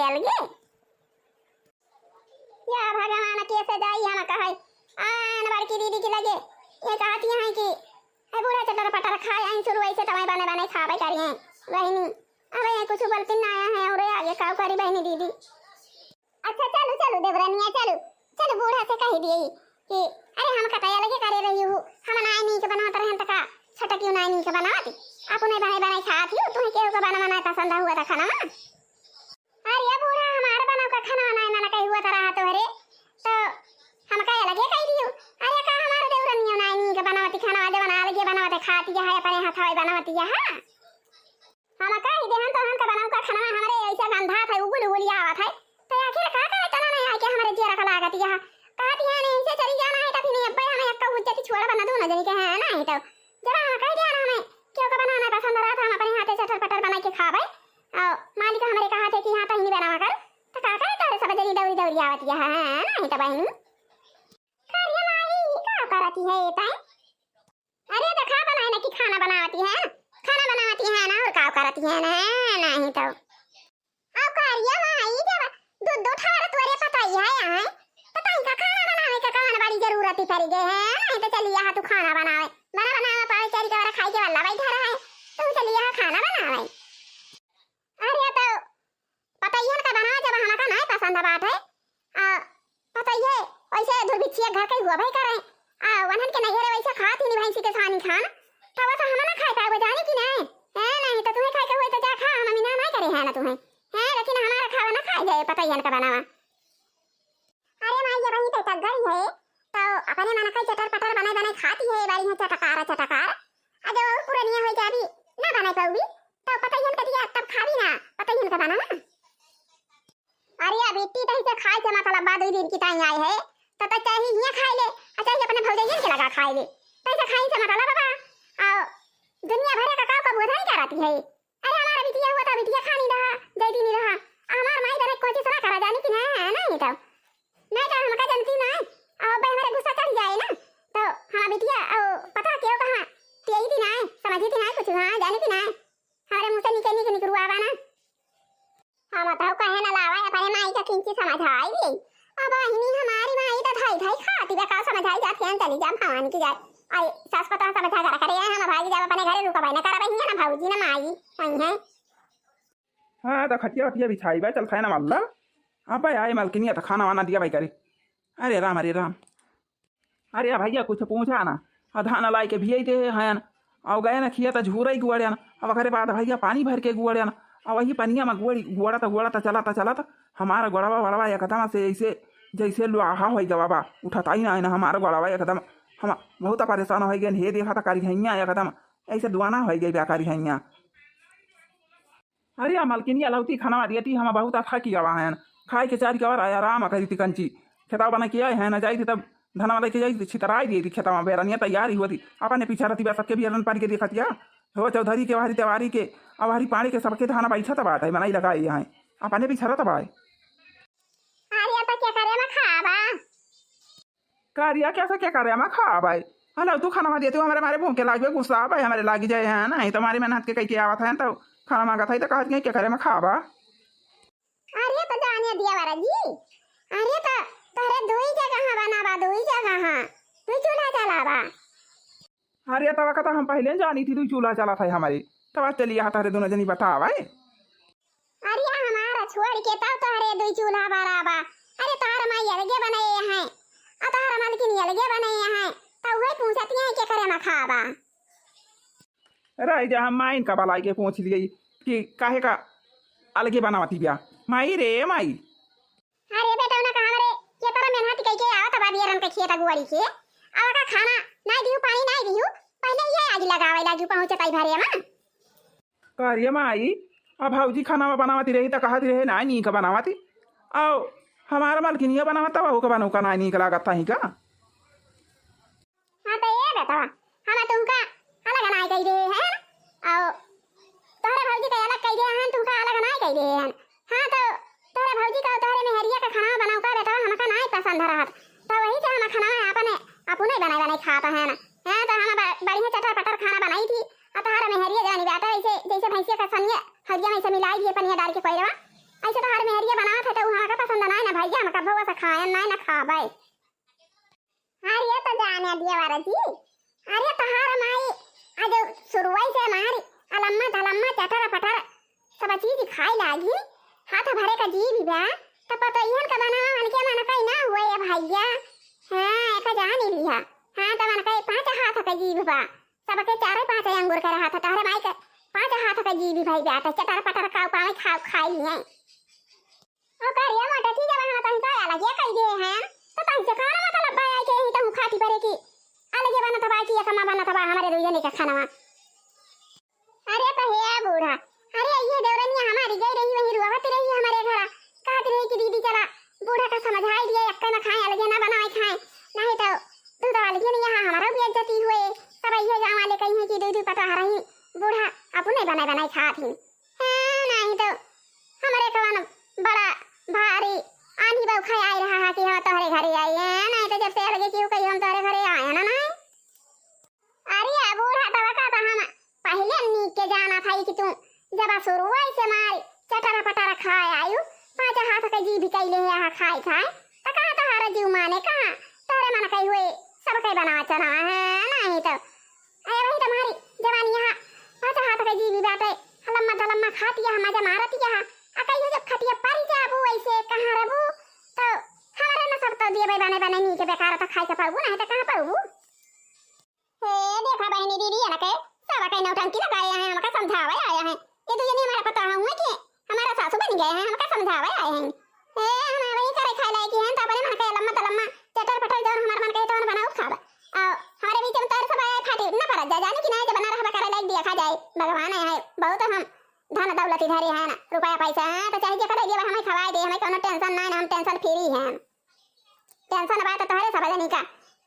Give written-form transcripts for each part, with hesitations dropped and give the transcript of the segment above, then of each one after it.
अलगे अलगे। या भगवान कैसे जाई हम कहे आन बड़की दीदी की लगे ये कहती हैं कि ए बूढ़ा चटर पटर खाए हैं शुरू ऐसे तवे बने बने खावे करी हैं बहनी। अबे कुछ बोलती ना आया है और आगे का करी बहनी दीदी। अच्छा चलो चलो देवरानिया चलो चलो बूढ़ा से कह दिए कि अरे हम कतई लगे करे रही हूँ हम नाई नहीं के बनाते रहन तका छटा क्यों नाई नहीं के बनाती अपने बने बने खाती हूँ तुम्हें केहू का बना बना पसंद हुआ था खाना। अरे बूढ़ा हमारा बना का खाना बनाए मना कहीं हुआ था तो अरे तो हम कह लगे कह दियो अरे का हमारे देवरानिया नाई नहीं के बनाती खाना आज बना लगे बनाते खाती है अपने हाथ बनाती है। हम कह दे हम तो हम का बनाऊ का खाना हमारे ऐसा गंधा था उगुल उगुल आवत है तो आखिर का तना नहीं है कि हमारे जीरा का लागत है कहती है नहीं से चली जाना है तो फिर अब हमें एक हुज्जती छोड़ बना दो ना जरी के है ना तो जरा हम कह दिया ना हमें क्यों का बनाना पसंद रहा था हम अपने हाथे चटर पटर बना के खावे और मालिक हमारे कहा थे कि यहाँ तो नहीं बनावा कर तो का करे सब जरी दौड़ी दौड़ी आवत है ना तो बहन कार्य माई का करती है ये ताई। अरे तो खा बनाए ना कि खाना बनाती है खाना बनाती है ना और का करती है ना नहीं तो अब कार्य माई जब दूध ठार तोरे पता ही है यहाँ तो ताई का खाना बनाने का कौन बड़ी जरूरत ही पड़ गई है नहीं तो चलिए यहाँ तू खाना बनावे बना बनावा पाए चरी का खाई के वाला बैठा रहा है तुम चलिए यहाँ खाना बनावे। अरे तो पता ही है का बनावा जब हमारा नहीं पसंद बात है पता ही है वैसे दुर्भिक्षिया घर के हुआ भाई करे वनन के नहीं रे वैसे खाती नहीं भैंसी के सानी खान तो वैसा हम ना खाए पाए जाने की नहीं है नहीं तो तुम्हें खाए के हुए तो जा खा हम ना नहीं करे है ना तुम्हें है लेकिन हमारा खावा ना खाए जाए पता ही है का बनावा। अरे माई ये वही तो टग्गर है तो अपने मन का चटर पटर बनाए बनाए खाती है बारी है चटकार अरे और पुरानी हो जाबी ना बनाए पाऊगी तो पता ही है कदिया तब खावी ना पता ही है का बनाना। अरे अब इतनी तही से खाए के मतलब बाद 2 दिन की ताई आई है तो चाहे ये खाए ले अच्छा ये अपने भौजाई के लगा खाए ले तैसे खाई से मतलब बाबा आओ दुनिया भर का काम का बोझ नहीं कराती है। अरे हमारा बिटिया हुआ था बिटिया खा नहीं रहा जैदी नहीं रहा हमार माई दरे कोई चीज ना करा जाने की नहीं तो हम का जानती ना और बे हमारे गुस्सा चढ़ जाए ना तो हां बिटिया पता क्यों कहां तेई थी ना समझी थी ना कुछ हां जाने की ना हमारे मुंह से निकलने के निकलवा ना हम बताओ कहे ना लावा अपने माई का किंची समझाई दी अब हिनी हमारी माई तो धाई धाई खाती बे का समझाई जाती है चली जा भवानी की जाए आई सास पता समझा करा करे हम भाई जब अपने घरे रुका भाई ना करा बहिया ना भाऊजी ना माई नहीं है। हां तो खटिया खटिया बिछाई बा चल खाए ना मामला अब आए मालकिनी तो खाना वाना दिया भाई करे। अरे राम अरे भैया कुछ पूछा ना धान लाई के भियई दे हैं और गए ना खिया तो झूरा ही गुआड़िया अब अखरे बाद भैया पानी भर के गुआड़िया और वही पनिया में गुआड़ा चला हमारा गोड़वा बड़वा एकदम से ऐसे जैसे लोहा हो गवा उठाता ही ना हमारा गोड़वा एकदम हम बहुत परेशान हो गए हे देखा था कारी हैया एकदम ऐसे दुआना हो गई बेकारी हैया। अरे मालकिनी अलौती खाना दियती हम बहुत अच्छा की गवा हैं खाए के 4 गवर आया आराम करी थी कंची खेता बना किया है ना जाई थी तब धना लेके जाई छितराई दी थी खेता में बेरनिया तैयारी हुआ थी अपने पीछा रहती सबके भी अरन पानी के देखा दिया हो चौधरी के वारी त्योहारी के अवारी पानी के सबके धाना बैठा तब आता है बनाई लगाई यहाँ अपने पीछा रहता बाय। कार्या क्या करे मैं खा भाई हलो तू खाना देते हो हमारे मारे भूखे लागे गुस्सा भाई हमारे लागी जाए है ना ही तुम्हारी मेहनत के कई आवत है तो खाना मांगा था तो कहा क्या करे मैं खाबा। अरे तो जाने दिया वाला जी अरे तो तोरे 2 जगह बनावा 2 जगह तू चूल्हा चलावा। अरे तब का हम पहले जानी थी तू चूल्हा चला था हमारी तब चलिए यहाँ तारे दोनों जनी बता भाई। अरे हमारा छोड़ के तब तोरे 2 चूल्हा बनावा अरे तार माई अलगे बनाए हैं आ तार मालकिन अलगे बनाए हैं तो वही पूछती है क्या करे मैं खाबा। अरे जा हम माइन का बलाई के पूछ लिए कि काहे का अलगे बनावती बिया माई रे माई। अरे बेटा ना कहा रे ये तरह मेहनत कई के आवत बा बियरन के खेत गुवाड़ी के आवा का खाना नहीं दियो पानी नहीं दियो पहले ये आग लगावे लाजू पहुंचताई भरे में कार्य माई अब भाऊजी खाना बनावती रही तो कहती रहे ना नी का बनावती आओ हमारा मालकिनिया बनावता बहू का बनू का ना नी का लागत ही का। हां तो ये बेटा हम तुमका अलग ना कह दे हैं आओ तोरे भाऊजी का अलग कह दे हैं तुमका अलग ना कह दे हैं। हां तो तोरे भाऊजी का तोरे मेहरिया का खाना बनाऊ का बेटा हमका नहीं पसंद रहा तो वही से हम खाना अपने बनाए खाता है ना है तो हम बढ़िया चटर पटर खाना बनाई थी और तोहरा मेहरिया जानी बेटा ऐसे जैसे भैंसिया का सनिया हल्दिया में से मिलाई दिए पनिया डाल के कोई ऐसे तोहर मेहरिया बनावत है तो हमरा का पसंद नहीं ना भैया, हम कभो से खायन नहीं ना खाबै। अरे तो जाने दिए वाला जी, अरे तोहर माई आज शुरुआई से हमारी अलम्मा धलम्मा चटर पटर सब चीज खाई लागी, हाथ भरे का जी भी बा तो पता इहन का बनावा मन के मन कई ना हुए भैया। हां एक जान लिया, हां तो मन कई 5 हाथ का जी बा, सबके 4-5 अंगूर का हाथ तोहरे माई के 5 हाथ का जी भी भाई जाता चटर पटर खाओ पावे खाई लिए ओ करिया मोटा चीज बना तन का अलग ये कई दे हैं तो तन से खाना मतलब बाय के ही तो खाती परे की अलग ये बना तबा की कमा बना तबा हमारे दुजने का खाना। अरे तो हे बूढ़ा, अरे ये देवरनिया हमारी गई रही वही रुआवत रही हमारे घर, कहत रही कि दीदी चला बूढ़ा का समझाई दिए अक्का ना खाए अलग ना बनाए खाए नहीं तो दूध वाली के यहाँ हमारा भी इज्जती हुए सब ये गांव वाले कहीं कि दूध पता रही बूढ़ा अपने बनाए खाती नहीं तो हमारे कवन बड़ा भारी आंधी बौखा आई रहा है कि हम तोहरे घरे आई है, नहीं तो जब से लगे कि कहीं हम तोहरे घरे आए ना नहीं। अरे बूढ़ा तब का तो हम पहले नीक के जाना था कि तुम जब शुरुआत से मारी चटरा पटरा खाए आयु 5 हाथ का जी भी कैले यहाँ खाए तो कहा तोहरा जीव माने कहा तोरे मन कही हुए सब कई बना चना है नहीं तो अरे वही तुम्हारी जवानी यहाँ 5 हाथ का जी भी बाटे लम्मा खाती है मजा मारती है अकई जब खटिया परी जाबू ऐसे कहां रहबू तो हमारे न सब तो दिए भाई बने नी के बेकार तो खाई के पाबू नहीं तो कहां पाबू। हे देखा बहनी दीदी है ना के सब कई नौटंकी लगाए हैं हमका समझावे आया है ये तो ये हमारा पता हुआ कि हमारा सासू बन गए हैं हमका समझावे आए हैं हे हम वही करे खाए लायक हैं तो अपने मन के लम्मा चटर पटर जो हमार मन के तो बनाओ खावा हमारे बीच में तार सब फाटी न पर जा जाने कि नहीं जब बना रहा करे लायक दिया खा जाए भगवान है बहुत हम धन दौलत इधर है ना रुपया पैसा है तो चाहिए कर दिए हमें खवाए दे हमें कोनो टेंशन नहीं हम टेंशन फ्री हैं टेंशन बात तो तोहरे सब जनी का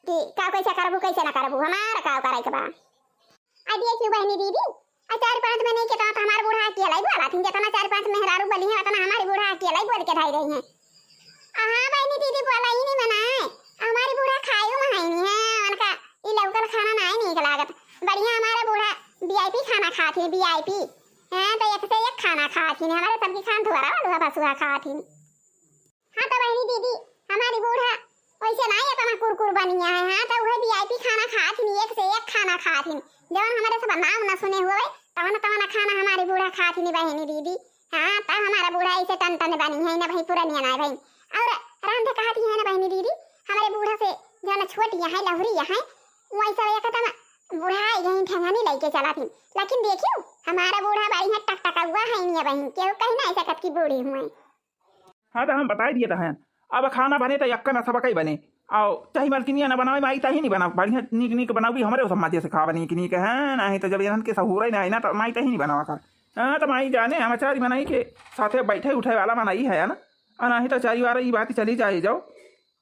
कि का कैसे करबू कैसे ना करबू हमारा का करे के बा आ दिए क्यों बहनी दीदी आ 4-5 महीने के तो हमार बूढ़ा अकेला ही बोला थी जितना 4-5 मेहरारू बली है उतना हमारी बूढ़ा अकेला ही बोल के ढाई रही है। हां बहनी दीदी बोला ही नहीं मनाए हमारी बूढ़ा खायू महाई है उनका ई लोकल खाना नहीं नीक लागत बढ़िया हमारा बूढ़ा वीआईपी खाना खाती वीआईपी हां तो एक से एक खाना खाती है हमारे सबकी खान थोड़ा वाला बसुआ खाती। हां तो बहनी दीदी हमारी बूढ़ा वैसे नहीं इतना कुरकुर बनिया है हां तो वह वीआईपी खाना खाती एक से एक खाना खाती जवन हमारे सब नाम न सुने हुए तवन खाना हमारी बूढ़ा खाती नहीं बहनी दीदी। हां तो हमारा बूढ़ा ऐसे टन बनी है ना भाई पूरा नियन है भाई और रांधे कहती है ना बहनी दीदी हमारे बूढ़ा से जाना छोटी है लहरी है वैसा एक तम बूढ़ा यहीं ठेंगानी लेके चला थी लेकिन देखियो हमारा बूढ़ा बाई है टकटका हुआ है नहीं बहन केहू कहीं ना ऐसा कत की बूढ़ी हुए। हाँ तो हम बता दिए हैं अब खाना बने तो यक्का ना सब कई बने आओ चाहे मलकिनिया ना बनावे माई ताही नहीं बना बढ़िया नीक बनाओ भी हमारे समाज से खा बनी कि नीक है नहीं तो जब इन्हन के सहूर ही ना तो माई ताही नहीं बनावा कर। हाँ तो माई जाने हम चारी बनाई के साथे बैठे उठे वाला बनाई है ना नहीं तो चारी वारा ये बात चली जाए जाओ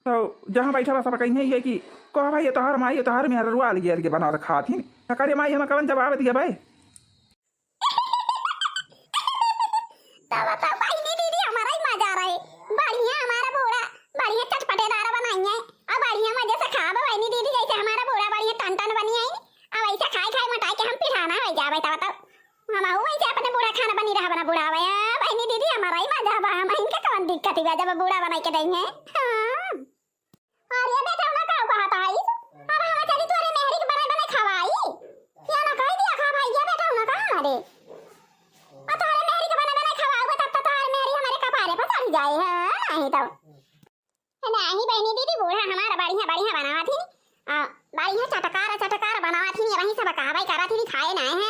तो जहाँ बैठा बस सब कहीं है कि कह भाई तोहर माई तोहर में रुआ लिया के बना खा थी करे माई हम कवन जवाब दिया भाई जब बूढ़ा बनाई के देंगे हां और ये बेटा ना का कहा था अब हम चली तोरे मेहरी के बने खवाई क्या ना कह दिया खा भाई ये बेटा ना कहा हमारे और तोरे मेहरी के बने खवाओगे तब तो तोरे मेहरी हमारे कपारे पर चढ़ जाए है नहीं तो नहीं बहनी दीदी बूढ़ा हमारा बढ़िया बनावा थी बढ़िया चटकार बनावा थी वही सब कहवाई करा थी खाए ना है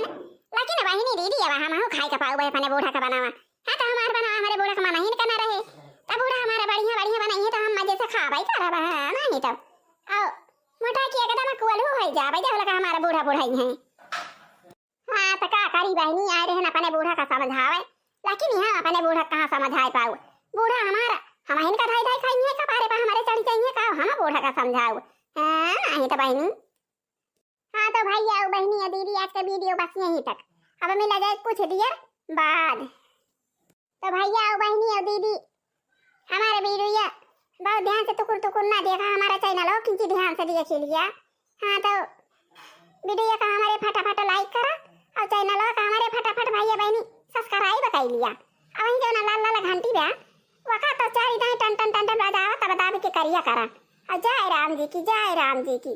लेकिन बहनी दीदी अब हम खाए का पाऊ अपने बूढ़ा का बनावा है तो हमारे बनावा हमारे बूढ़ा का मना ही करना रहे तब बूढ़ा हमारा बढ़िया बनाई है तो हम मजे से खाबाई करब है नहीं तो आओ मोटा की एकदम कुल हो जा भाई जब लगा हमारा बूढ़ा ही है। हां तो का करी बहनी आए रहे अपने बूढ़ा का समझावे लेकिन यहां अपने बूढ़ा कहां समझाए पाऊ बूढ़ा हमारा हम इनका धाई खाई है कपारे पर हमारे चढ़ी चाहिए का हम बूढ़ा का समझाओ हां नहीं तो बहनी। हां तो भाई आओ बहनी और दीदी आज का वीडियो बस यहीं तक अब मिला जाए कुछ देर बाद तो भैया आओ बहनी और दीदी हमारे वीडियो बहुत ध्यान से टुकुर ना देखा हमारा चैनल हो किंची ध्यान से देख लिया। हाँ तो वीडियो का हमारे फटाफट लाइक करा और चैनल का हमारे फटाफट भैया बहनी सब्सक्राइब कर लिया। अब वहीं जो ना लाल लाल घंटी बा वका तो चारी दाई टन टन टन टन बजावा तब दाबी के करिया करा जय राम जी की